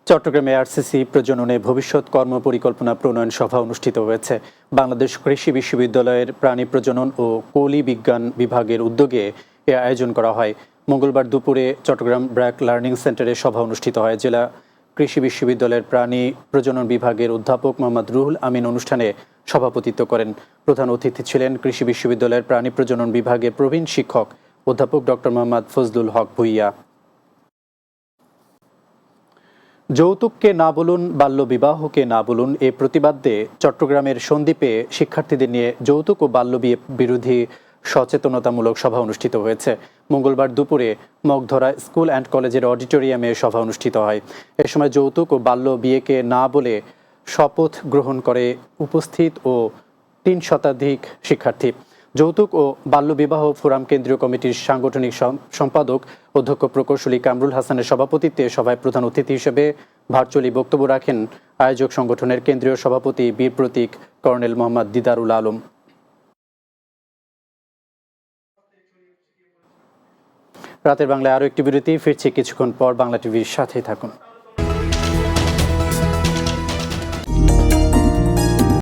চট্টগ্রামে আরসিসি প্রজননে ভবিষ্যৎ কর্মপরিকল্পনা প্রণয়ন সভা অনুষ্ঠিত হয়েছে। বাংলাদেশ কৃষি বিশ্ববিদ্যালয়ের প্রাণী প্রজনন ও কৌলি বিজ্ঞান বিভাগের উদ্যোগে এ আয়োজন করা হয়। মঙ্গলবার দুপুরে চট্টগ্রাম ব্র্যাক লার্নিং সেন্টারে সভা অনুষ্ঠিত হয়। জেলা কৃষি বিশ্ববিদ্যালয়ের প্রাণী প্রজনন বিভাগের অধ্যাপক মোহাম্মদ রুহুল আমিন অনুষ্ঠানে সভাপতিত্ব করেন। প্রধান অতিথি ছিলেন কৃষি বিশ্ববিদ্যালয়ের প্রাণী প্রজনন বিভাগের প্রবীণ শিক্ষক অধ্যাপক ডক্টর মোহাম্মদ ফজলুল হক ভূঁইয়া। যৌতুককে না বলুন, বাল্যবিবাহকে না বলুন, এ প্রতিবাদে চট্টগ্রামের সন্দ্বীপে শিক্ষার্থীদের নিয়ে যৌতুক ও বাল্যবিয়ে বিরোধী সচেতনতামূলক সভা অনুষ্ঠিত হয়েছে। মঙ্গলবার দুপুরে মগধরা স্কুল অ্যান্ড কলেজের অডিটোরিয়ামে সভা অনুষ্ঠিত হয়। এ সময় যৌতুক ও বাল্য বিয়েকে না বলে শপথ গ্রহণ করে উপস্থিত ও ৩ শতাধিক শিক্ষার্থী। যৌতুক ও বাল্যবিবাহ ফোরাম কেন্দ্রীয় কমিটির সাংগঠনিক সম্পাদক অধ্যক্ষ প্রকৌশলী কামরুল হাসানের সভাপতিত্বে সভায় প্রধান অতিথি হিসেবে ভার্চুয়ালি বক্তব্য রাখেন আয়োজক সংগঠনের কেন্দ্রীয় সভাপতি বীর প্রতীক কর্নেল মোহাম্মদ দিদারুল আলম। রাতের বাংলায় আরও একটি বিরতি, ফিরছি কিছুক্ষণ পর। বাংলা টিভির সাথেই থাকুন।